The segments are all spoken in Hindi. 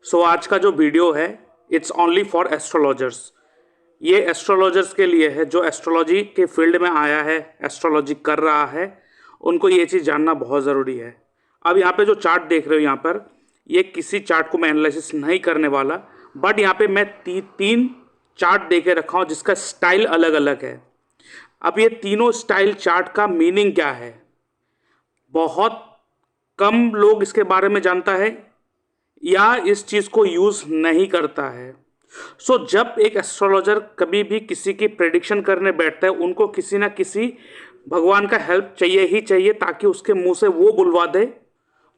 सो आज का जो वीडियो है इट्स ओनली फॉर एस्ट्रोलॉजर्स। ये एस्ट्रोलॉजर्स के लिए है जो एस्ट्रोलॉजी के फील्ड में आया है, एस्ट्रोलॉजी कर रहा है, उनको ये चीज़ जानना बहुत ज़रूरी है। अब यहाँ पे जो चार्ट देख रहे हो यहाँ पर, ये किसी चार्ट को मैं एनालिसिस नहीं करने वाला, बट यहाँ पे मैं तीन चार्ट दे के रखा हूँ जिसका स्टाइल अलग अलग है। अब ये तीनों स्टाइल चार्ट का मीनिंग क्या है, बहुत कम लोग इसके बारे में जानता है या इस चीज़ को यूज़ नहीं करता है। सो जब एक एस्ट्रोलॉजर कभी भी किसी की प्रेडिक्शन करने बैठता है, उनको किसी ना किसी भगवान का हेल्प चाहिए ही चाहिए, ताकि उसके मुंह से वो बुलवा दे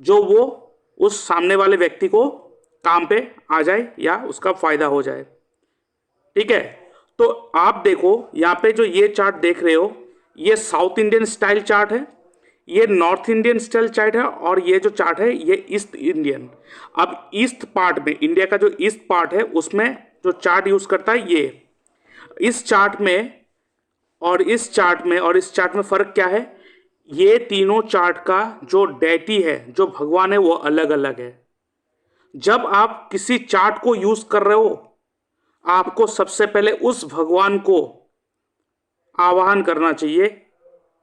जो वो उस सामने वाले व्यक्ति को काम पे आ जाए या उसका फायदा हो जाए। ठीक है, तो आप देखो यहाँ पे जो ये चार्ट देख रहे हो, ये साउथ इंडियन स्टाइल चार्ट है, ये नॉर्थ इंडियन स्टाइल चार्ट है, और ये जो चार्ट है ये ईस्ट इंडियन। अब ईस्ट पार्ट में, इंडिया का जो ईस्ट पार्ट है, उसमें जो चार्ट यूज करता है ये, इस चार्ट में और इस चार्ट में और इस चार्ट में फर्क क्या है, ये तीनों चार्ट का जो डेटी है, जो भगवान है, वो अलग अलग है। जब आप किसी चार्ट को यूज कर रहे हो, आपको सबसे पहले उस भगवान को आवाहन करना चाहिए।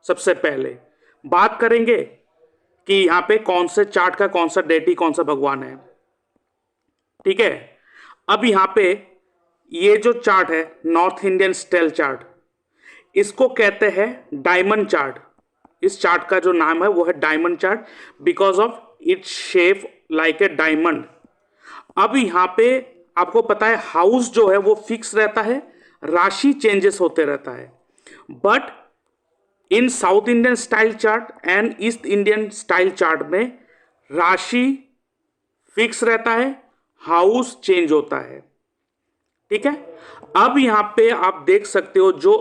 सबसे पहले बात करेंगे कि यहां पे कौन से चार्ट का कौन सा डेटी, कौन सा भगवान है। ठीक है, अब यहां पे ये जो चार्ट है नॉर्थ इंडियन स्टाइल चार्ट, इसको कहते हैं डायमंड चार्ट। इस चार्ट का जो नाम है वो है diamond chart, because of its shape like a diamond. अब यहां पे आपको पता है हाउस जो है वो फिक्स रहता है, राशि चेंजेस होते रहता है, but in south Indian style chart and east Indian style chart में राशि फिक्स रहता है, हाउस चेंज होता है। ठीक है, अब यहां पे आप देख सकते हो जो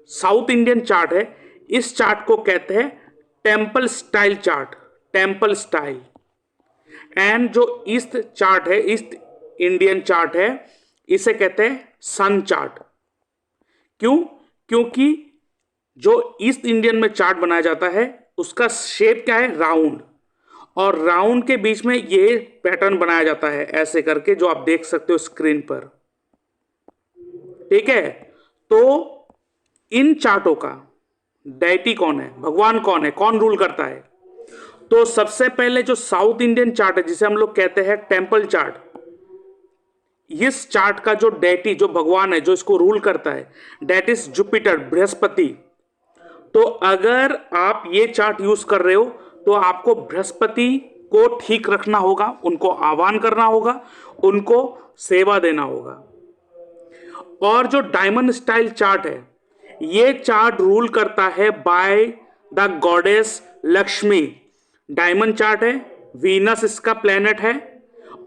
साउथ इंडियन चार्ट है, इस चार्ट को कहते हैं temple style chart, temple style. And जो ईस्ट चार्ट है, ईस्ट इंडियन चार्ट है, इसे कहते हैं सन चार्ट। क्यों? क्योंकि जो ईस्ट इंडियन में चार्ट बनाया जाता है उसका शेप क्या है, राउंड, और राउंड के बीच में ये पैटर्न बनाया जाता है ऐसे करके, जो आप देख सकते हो स्क्रीन पर। ठीक है, तो इन चार्टों का डेटी कौन है, भगवान कौन है, कौन रूल करता है? तो सबसे पहले जो साउथ इंडियन चार्ट है, जिसे हम लोग कहते हैं टेंपल चार्ट, इस चार्ट का जो डेटी, जो भगवान है, जो इसको रूल करता है, डेट इज जुपिटर, बृहस्पति। तो अगर आप ये चार्ट यूज कर रहे हो तो आपको बृहस्पति को ठीक रखना होगा, उनको आह्वान करना होगा, उनको सेवा देना होगा। और जो डायमंड स्टाइल चार्ट है, ये चार्ट रूल करता है by the goddess Lakshmi. Diamond chart है, वीनस इसका प्लेनेट है,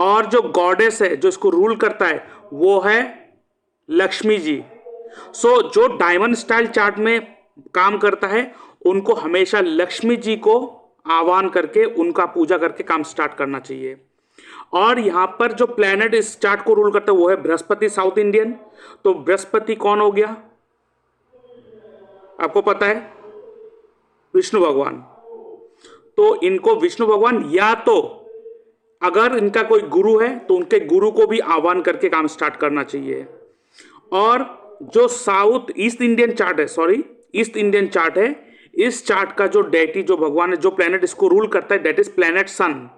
और जो गॉडेस है जो इसको रूल करता है वो है लक्ष्मी जी। सो जो डायमंड स्टाइल चार्ट में काम करता है, उनको हमेशा लक्ष्मी जी को आह्वान करके उनका पूजा करके काम स्टार्ट करना चाहिए। और यहां पर जो प्लेनेट इस चार्ट को रूल करता है वो है बृहस्पति, साउथ इंडियन। तो बृहस्पति कौन हो गया, आपको पता है, विष्णु भगवान। तो इनको विष्णु भगवान, या तो अगर इनका कोई गुरु है तो उनके गुरु को भी आह्वान करके काम स्टार्ट करना चाहिए। और जो साउथ ईस्ट इंडियन चार्ट है, सॉरी ईस्ट इंडियन चार्ट है, इस चार्ट का जो डेटी, जो भगवान है, जो प्लेनेट इसको रूल करता है, दैट इज प्लेनेट सन।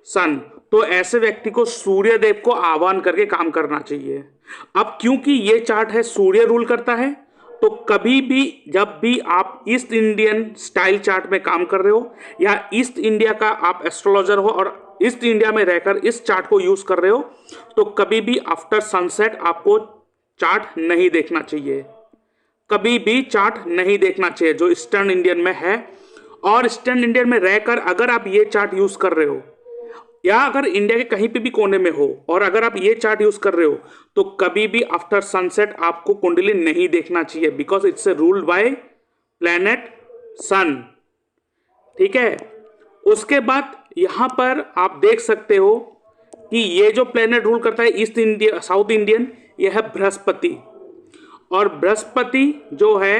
सन, तो ऐसे व्यक्ति को सूर्य देव को आह्वान करके काम करना चाहिए। अब क्योंकि ये चार्ट है सूर्य रूल करता है, तो कभी भी जब भी आप ईस्ट इंडियन स्टाइल चार्ट में काम कर रहे हो या ईस्ट इंडिया का आप एस्ट्रोलॉजर हो और ईस्ट इंडिया में रहकर इस चार्ट को यूज कर रहे हो, तो कभी भी आफ्टर सनसेट आपको चार्ट नहीं देखना चाहिए, कभी भी चार्ट नहीं देखना चाहिए जो ईस्टर्न इंडियन में है। और ईस्टर्न इंडियन में रहकर अगर आप ये चार्ट यूज कर रहे हो, या अगर इंडिया के कहीं पे भी कोने में हो और अगर आप ये चार्ट यूज कर रहे हो, तो कभी भी आफ्टर सनसेट आपको कुंडली नहीं देखना चाहिए, because it's ruled by planet sun. ठीक है, उसके बाद यहां पर आप देख सकते हो कि ये जो प्लैनेट रूल करता है ईस्ट इंडिया, साउथ इंडियन, यह है बृहस्पति। और बृहस्पति जो है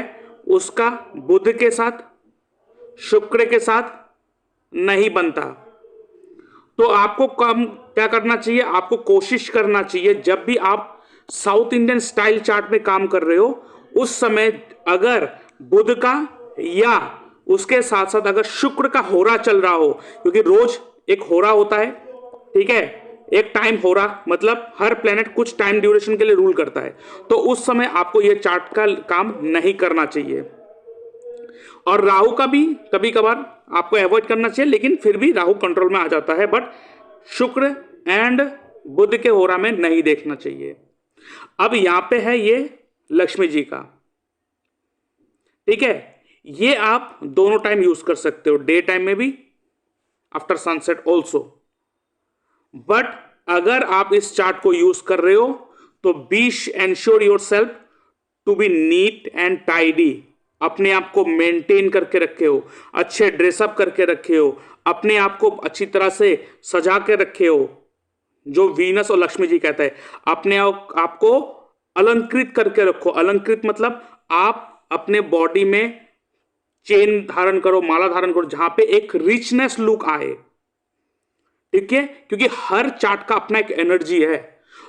उसका बुध के साथ, शुक्र के साथ नहीं बनता। तो आपको काम क्या करना चाहिए, आपको कोशिश करना चाहिए जब भी आप साउथ इंडियन स्टाइल चार्ट में काम कर रहे हो उस समय अगर बुध का या उसके साथ साथ अगर शुक्र का होरा चल रहा हो, क्योंकि रोज एक होरा होता है, ठीक है, एक टाइम होरा, मतलब हर प्लेनेट कुछ टाइम ड्यूरेशन के लिए रूल करता है, तो उस समय आपको यह चार्ट का काम नहीं करना चाहिए। और राहु का भी कभी कभार आपको अवॉइड करना चाहिए, लेकिन फिर भी राहु कंट्रोल में आ जाता है, बट शुक्र एंड बुध के होरा में नहीं देखना चाहिए। अब यहां पे है ये लक्ष्मी जी का, ठीक है, ये आप दोनों टाइम यूज कर सकते हो, डे टाइम में भी, आफ्टर सनसेट ऑल्सो। बट अगर आप इस चार्ट को यूज कर रहे हो तो be ensure yourself to be neat and tidy, अपने आप को मेंटेन करके रखे हो, अच्छे ड्रेसअप करके रखे हो, अपने आप को अच्छी तरह से सजा के रखे हो, जो वीनस और लक्ष्मी जी कहते हैं, अपने आपको अलंकृत करके रखो। अलंकृत मतलब आप अपने बॉडी में चेन धारण करो, माला धारण करो, जहां पे एक रिचनेस लुक आए, ठीक है, क्योंकि हर चार्ट का अपना एक एनर्जी है,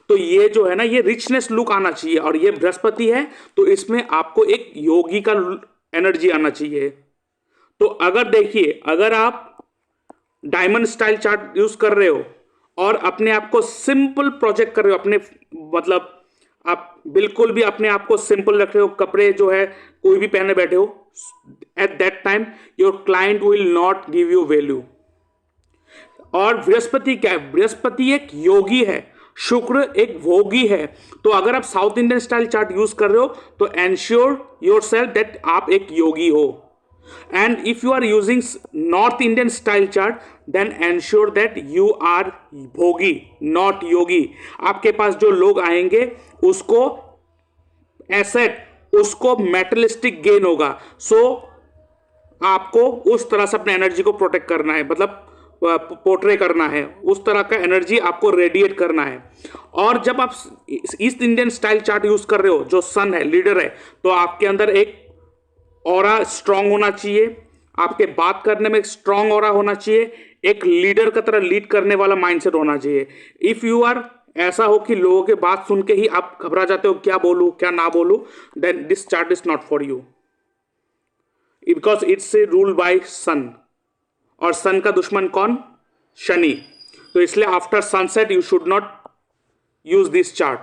तो ये जो है ना, ये रिचनेस लुक आना चाहिए, और ये बृहस्पति है तो इसमें आपको एक योगी का एनर्जी आना चाहिए। तो अगर देखिए, अगर आप डायमंड स्टाइल चार्ट यूज कर रहे हो और अपने आप को सिंपल प्रोजेक्ट कर रहे हो, अपने मतलब आप बिल्कुल भी अपने आप को सिंपल रख रहे हो, कपड़े जो है कोई भी पहने बैठे हो, at that time your client will not give you value. और बृहस्पति क्या है, बृहस्पति एक योगी है, शुक्र एक भोगी है। तो अगर आप south Indian style chart use कर रहे हो तो एंश्योर योर सेल्फ दैट आप एक योगी हो। And if you are using north Indian style chart then ensure that you are bhogi not yogi. आपके पास जो लोग आएंगे उसको एसेट, उसको मेटलिस्टिक गेन होगा। सो आपको उस तरह से अपने एनर्जी को प्रोटेक्ट करना है, मतलब पोर्ट्रे करना है, उस तरह का एनर्जी आपको रेडिएट करना है। और जब आप east Indian style chart use कर रहे हो, जो सन है, लीडर है, तो आपके अंदर एक ऑरा स्ट्रांग होना चाहिए, आपके बात करने में एक स्ट्रांग ऑरा होना चाहिए, एक लीडर की तरह लीड करने वाला माइंडसेट होना चाहिए। इफ यू आर ऐसा हो कि लोगों के बात सुन के ही आप घबरा जाते हो, क्या बोलूं क्या ना बोलूं, then this chart is not for you, because it's ruled by sun, और सन का दुश्मन कौन, शनि। तो इसलिए after sunset you should not use this chart.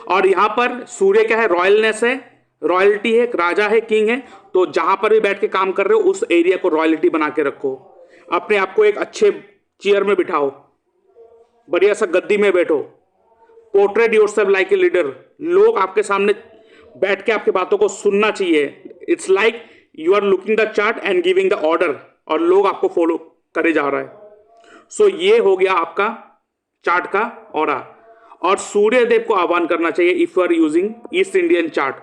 और यहां पर सूर्य क्या है, रॉयलनेस है, रॉयल्टी है, राजा है, किंग है। तो जहां पर भी बैठ के काम कर रहे हो उस एरिया को रॉयल्टी बना के रखो, अपने आप को एक अच्छे चेयर में बिठाओ, बढ़िया सा गद्दी में बैठो, portrait yourself like a leader. लोग आपके सामने बैठ के आपकी बातों को सुनना चाहिए। It's like you are looking the chart and giving the order, और लोग आपको फॉलो करे जा रहा है। सो ये हो गया आपका चार्ट का ऑरा। और सूर्य देव को आह्वान करना चाहिए if you are using east Indian chart.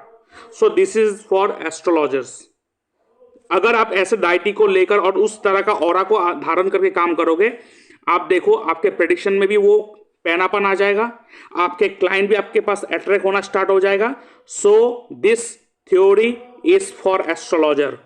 So this is for astrologers. अगर आप ऐसे डाइटी को लेकर और उस तरह का ऑरा को धारण करके काम करोगे, आप देखो आपके प्रेडिक्शन में भी वो पैनापन आ जाएगा, आपके क्लाइंट भी आपके पास अट्रैक्ट होना स्टार्ट हो जाएगा। So this theory is for astrologer.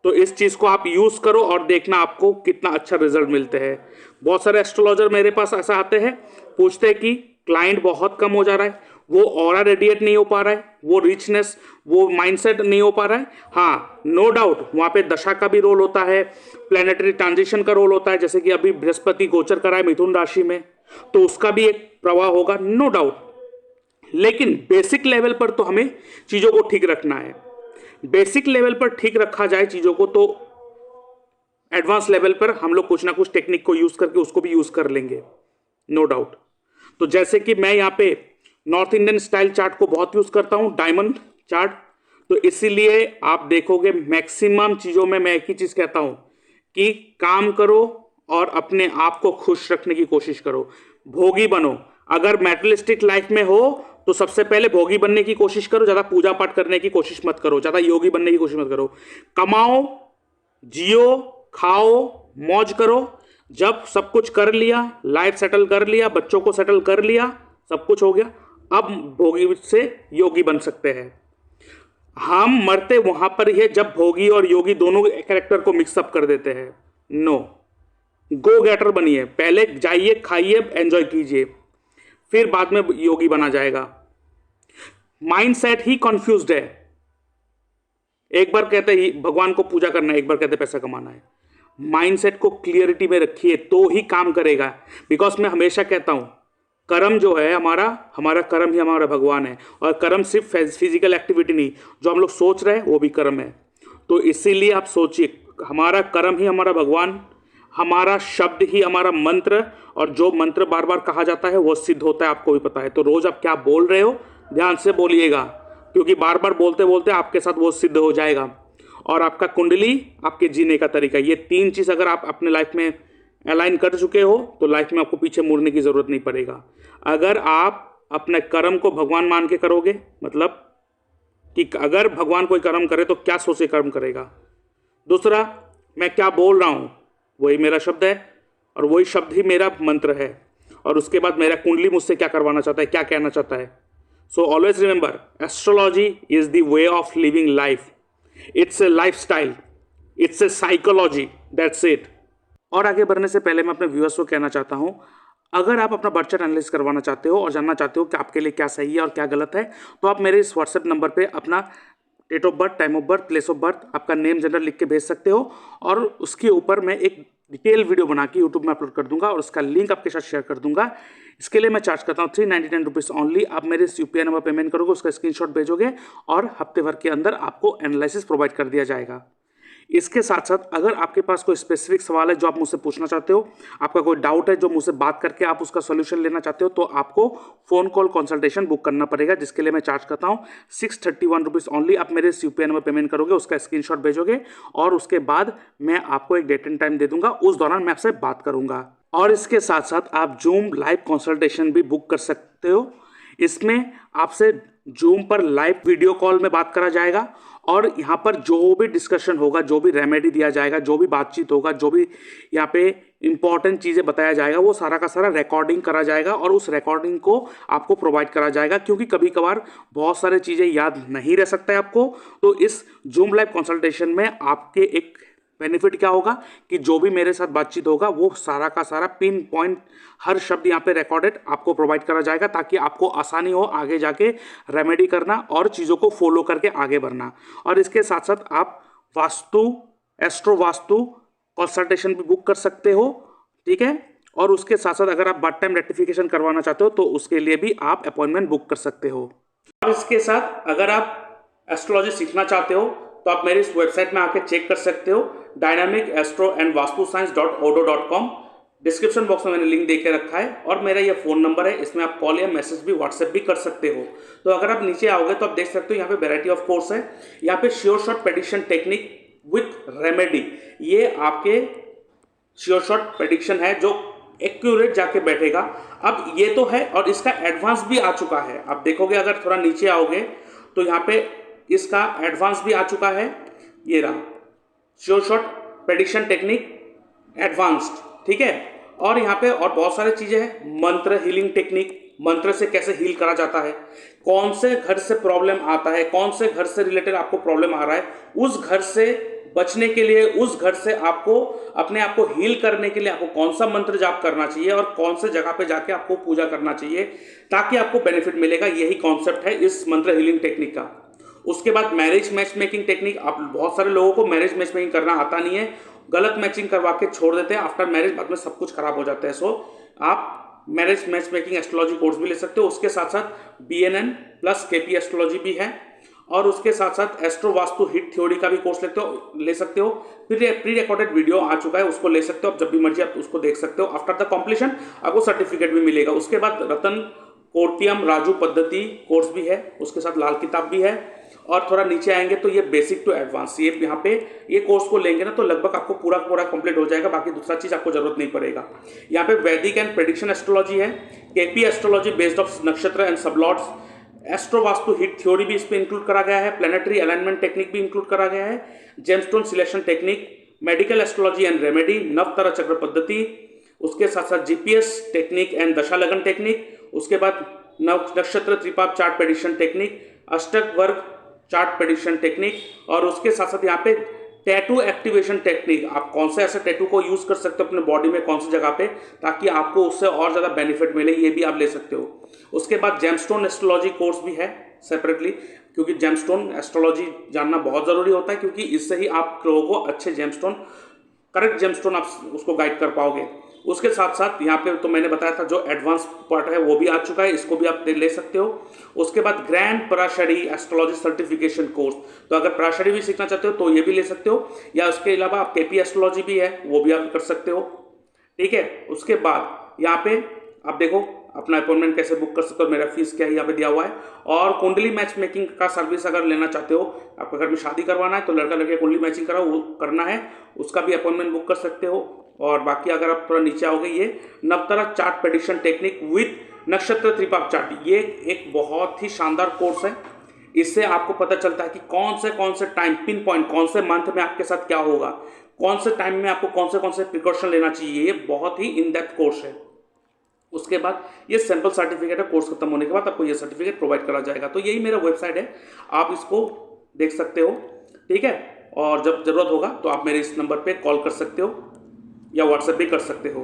तो इस चीज को आप यूज करो और देखना आपको कितना अच्छा रिजल्ट मिलते हैं। बहुत सारे एस्ट्रोलॉजर मेरे पास ऐसा आते हैं, पूछते हैं कि क्लाइंट बहुत कम हो जा रहा है, वो ऑरा रेडिएट नहीं हो पा रहा है, वो रिचनेस, वो माइंडसेट नहीं हो पा रहा है। हाँ, नो डाउट वहां पे दशा का भी रोल होता है, प्लेनेटरी ट्रांजिशन का रोल होता है, जैसे कि अभी बृहस्पति गोचर करा है मिथुन राशि में, तो उसका भी एक प्रभाव होगा, नो डाउट। लेकिन बेसिक लेवल पर तो हमें चीजों को ठीक रखना है। बेसिक लेवल पर ठीक रखा जाए चीजों को तो एडवांस लेवल पर हम लोग कुछ ना कुछ टेक्निक को यूज करके उसको भी यूज कर लेंगे, नो डाउट। तो जैसे कि मैं यहाँ पे नॉर्थ इंडियन स्टाइल चार्ट को बहुत यूज करता हूँ, डायमंड चार्ट, तो इसीलिए आप देखोगे मैक्सिमम चीजों में मैं एक ही चीज कहता हूं कि काम करो और अपने आप को खुश रखने की कोशिश करो, भोगी बनो। अगर मैटेरियलिस्टिक लाइफ में हो तो सबसे पहले भोगी बनने की कोशिश करो, ज्यादा पूजा पाठ करने की कोशिश मत करो, ज्यादा योगी बनने की कोशिश मत करो। कमाओ, जियो, खाओ, मौज करो। जब सब कुछ कर लिया, लाइफ सेटल कर लिया, बच्चों को सेटल कर लिया, सब कुछ हो गया, अब भोगी से योगी बन सकते हैं। हम मरते वहां पर ही है जब भोगी और योगी दोनों कैरेक्टर को मिक्सअप कर देते हैं। नो, गो गेटर बनिए, पहले जाइए, खाइए, एंजॉय कीजिए, फिर बाद में योगी बना जाएगा। माइंडसेट ही कंफ्यूज्ड है। एक बार कहते हैं भगवान को पूजा करना है, एक बार कहते हैं पैसा कमाना है। माइंडसेट को क्लियरिटी में रखिए तो ही काम करेगा। बिकॉज मैं हमेशा कहता हूं कर्म जो है हमारा हमारा कर्म ही हमारा भगवान है, और कर्म सिर्फ फिजिकल एक्टिविटी नहीं, जो हम लोग सोच रहे हैं वो भी कर्म है। तो इसीलिए आप सोचिए, हमारा कर्म ही हमारा भगवान, हमारा शब्द ही हमारा मंत्र, और जो मंत्र बार बार कहा जाता है वो सिद्ध होता है, आपको भी पता है। तो रोज आप क्या बोल रहे हो ध्यान से बोलिएगा, क्योंकि बार बार बोलते बोलते आपके साथ वो सिद्ध हो जाएगा। और आपका कुंडली, आपके जीने का तरीका, ये तीन चीज अगर आप अपने लाइफ में अलाइन कर चुके हो तो लाइफ में आपको पीछे मुड़ने की जरूरत नहीं पड़ेगा। अगर आप अपने कर्म को भगवान मान के करोगे, मतलब कि अगर भगवान कोई कर्म करे तो क्या सोचे कर्म करेगा। दूसरा, मैं क्या बोल रहा हूं वही मेरा शब्द है, और वही शब्द ही मेरा मंत्र है। और उसके बाद मेरा कुंडली मुझसे क्या करवाना चाहता है, क्या कहना चाहता है। So always remember, astrology is the way of living life. It's a life style, it's a psychology, that's it. और आगे बढ़ने से पहले मैं अपने व्यूअर्स को कहना चाहता हूं, अगर आप अपना बर्थ चार्ट एनालिसिस करवाना चाहते हो और जानना चाहते हो कि आपके लिए क्या सही है और क्या गलत है, तो आप मेरे इस व्हाट्सएप नंबर पे अपना date of birth, time of birth, place of birth, आपका नेम, जेंडर लिख के भेज सकते हो, और उसके ऊपर मैं एक डिटेल वीडियो बना के यूट्यूब में अपलोड कर दूंगा और उसका लिंक आपके साथ शेयर कर दूंगा। इसके लिए मैं चार्ज करता हूँ 399 रुपीज़ ओनली। आप मेरे इस यूपीआई नंबर पेमेंट करोगे, उसका स्क्रीनशॉट भेजोगे और हफ्ते भर के अंदर आपको एनालिसिस प्रोवाइड कर दिया जाएगा। इसके साथ साथ अगर आपके पास कोई स्पेसिफिक सवाल है जो आप मुझसे पूछना चाहते हो, आपका कोई डाउट है जो मुझसे बात करके आप उसका सोल्यूशन लेना चाहते हो, तो आपको फोन कॉल कंसल्टेशन बुक करना पड़ेगा, जिसके लिए मैं चार्ज करता हूँ 631 रुपीज़ ओनली। आप मेरे इस यूपीआई नंबर पेमेंट करोगे, उसका स्क्रीनशॉट भेजोगे और उसके बाद मैं आपको एक डेट एंड टाइम दे दूंगा, उस दौरान मैं आपसे बात करूंगा। और इसके साथ साथ आप जूम लाइव कंसल्टेशन भी बुक कर सकते हो। इसमें आपसे जूम पर लाइव वीडियो कॉल में बात करा जाएगा, और यहाँ पर जो भी डिस्कशन होगा, जो भी रेमेडी दिया जाएगा, जो भी बातचीत होगा, जो भी यहाँ पे इंपॉर्टेंट चीज़ें बताया जाएगा, वो सारा का सारा रिकॉर्डिंग करा जाएगा और उस रिकॉर्डिंग को आपको प्रोवाइड करा जाएगा, क्योंकि कभी कभार बहुत सारी चीज़ें याद नहीं रह सकता है आपको। तो इस जूम लाइव कंसल्टेशन में आपके एक बेनिफिट क्या होगा कि जो भी मेरे साथ बातचीत होगा वो सारा का सारा पिन पॉइंट, हर शब्द यहाँ पे रिकॉर्डेड आपको प्रोवाइड करा जाएगा, ताकि आपको आसानी हो आगे जाके रेमेडी करना और चीज़ों को फॉलो करके आगे बढ़ना। और इसके साथ साथ आप वास्तु, एस्ट्रो वास्तु कंसल्टेशन भी बुक कर सकते हो, ठीक है। और उसके साथ साथ अगर आप बर्थ टाइम रेक्टिफिकेशन करवाना चाहते हो तो उसके लिए भी आप अपॉइंटमेंट बुक कर सकते हो। और इसके साथ अगर आप एस्ट्रोलॉजी सीखना चाहते हो तो आप मेरे इस वेबसाइट में आके चेक कर सकते हो, dynamicastroandvastuScience.odo.com। डिस्क्रिप्शन बॉक्स में मैंने लिंक दे के रखा है, और मेरा ये फ़ोन नंबर है, इसमें आप कॉल या मैसेज भी, व्हाट्सएप भी कर सकते हो। तो अगर आप नीचे आओगे तो आप देख सकते हो यहाँ पे वैरायटी ऑफ कोर्स है। यहाँ पे sure shot prediction technique with remedy, ये आपके श्योर शॉट प्रेडिक्शन है जो एक्यूरेट जाके बैठेगा। अब ये तो है, और इसका एडवांस भी आ चुका है। आप देखोगे अगर थोड़ा नीचे आओगे तो यहाँ पे इसका एडवांस भी आ चुका है, ये रहा sure shot prediction technique advanced, ठीक है। और यहाँ पे और बहुत सारी चीजें हैं, मंत्र हीलिंग टेक्निक, मंत्र से कैसे हील करा जाता है, कौन से घर से प्रॉब्लम आता है, कौन से घर से रिलेटेड आपको प्रॉब्लम आ रहा है, उस घर से बचने के लिए, उस घर से आपको अपने आप को हील करने के लिए आपको कौन सा मंत्र जाप करना चाहिए और कौन से जगह पे जाके आपको पूजा करना चाहिए ताकि आपको बेनिफिट मिलेगा। यही कॉन्सेप्ट है इस मंत्र हीलिंग टेक्निक का। उसके बाद मैरिज मैच मेकिंग टेक्निक। आप बहुत सारे लोगों को मैरिज मैच मेकिंग करना आता नहीं है, गलत मैचिंग करवा के छोड़ देते हैं, आफ्टर मैरिज बाद में सब कुछ खराब हो जाता है। सो आप marriage match making astrology course भी ले सकते हो। उसके साथ साथ BNN प्लस KP एस्ट्रोलॉजी भी है, और उसके साथ साथ एस्ट्रो वास्तु हिट थ्योरी का भी कोर्स ले सकते हो। फिर प्री रिकॉर्डेड वीडियो आ चुका है, उसको ले सकते हो आप, जब भी मर्जी आप उसको देख सकते हो। आफ्टर द कंप्लीशन आपको सर्टिफिकेट भी मिलेगा। उसके बाद रतन कोर्टियम राजू पद्धति कोर्स भी है, उसके साथ लाल किताब भी है। और थोड़ा नीचे आएंगे तो ये बेसिक टू एडवांस, ये यहाँ पे ये कोर्स को लेंगे ना तो लगभग आपको पूरा पूरा कंप्लीट हो जाएगा, बाकी दूसरा चीज आपको जरूरत नहीं पड़ेगा। यहाँ पे वैदिक एंड प्रेडिक्शन एस्ट्रोलॉजी है, KP astrology based of nakshatra and sublords, astro vastu hit theory भी इस पे इंक्लूड करा गया है, प्लैनेटरी अलाइनमेंट टेक्निक भी इंक्लूड करा गया है, gemstone selection technique, medical astrology and remedy, Navatara chakra पद्धति, उसके साथ साथ GPS टेक्निक एंड दशा लगन टेक्निक, उसके बाद नक्षत्र त्रिपाप चार्ट प्रेडिक्शन टेक्निक, अष्टक वर्ग चार्ट प्रेडिक्शन टेक्निक, और उसके साथ साथ यहाँ पे टैटू एक्टिवेशन टेक्निक, आप कौन से ऐसे टैटू को यूज कर सकते हो अपने बॉडी में, कौन सी जगह पे, ताकि आपको उससे और ज्यादा बेनिफिट मिले, ये भी आप ले सकते हो। उसके बाद जेमस्टोन एस्ट्रोलॉजी कोर्स भी है सेपरेटली, क्योंकि जेमस्टोन एस्ट्रोलॉजी जानना बहुत जरूरी होता है, क्योंकि इससे ही आप लोगों को अच्छे जेमस्टोन, करेक्ट जेमस्टोन आप उसको गाइड कर पाओगे। उसके साथ साथ यहाँ पे तो मैंने बताया था जो एडवांस पार्ट है वो भी आ चुका है, इसको भी आप ले सकते हो। उसके बाद grand Parashari astrology certification course, तो अगर पराशरी भी सीखना चाहते हो तो ये भी ले सकते हो, या उसके अलावा आप केपी एस्ट्रोलॉजी भी है वो भी आप कर सकते हो, ठीक है। उसके बाद यहाँ पे आप देखो अपना अपॉइंटमेंट कैसे बुक कर सकते हो, मेरा फीस क्या है यहाँ पे दिया हुआ है। और कुंडली मैच मेकिंग का सर्विस अगर लेना चाहते हो, आपको घर में शादी करवाना है तो लड़का लड़के कुंडली मैचिंग करा वो करना है, उसका भी अपॉइंटमेंट बुक कर सकते हो। और बाकी अगर आप थोड़ा नीचे आओगे, ये नवतरा चार्ट प्रेडिक्शन टेक्निक विद नक्षत्र त्रिपाप चार्ट, ये एक बहुत ही शानदार कोर्स है। इससे आपको पता चलता है कि कौन से टाइम पिन पॉइंट, कौन से मंथ में आपके साथ क्या होगा, कौन से टाइम में आपको कौन से प्रिकॉशन लेना चाहिए। ये बहुत ही इन डेप्थ कोर्स है। उसके बाद ये सैंपल सर्टिफिकेट है, कोर्स खत्म होने के बाद आपको ये सर्टिफिकेट प्रोवाइड करा जाएगा। तो यही मेरा वेबसाइट है, आप इसको देख सकते हो, ठीक है। और जब जरूरत होगा तो आप मेरे इस नंबर पे कॉल कर सकते हो या व्हाट्सएप भी कर सकते हो।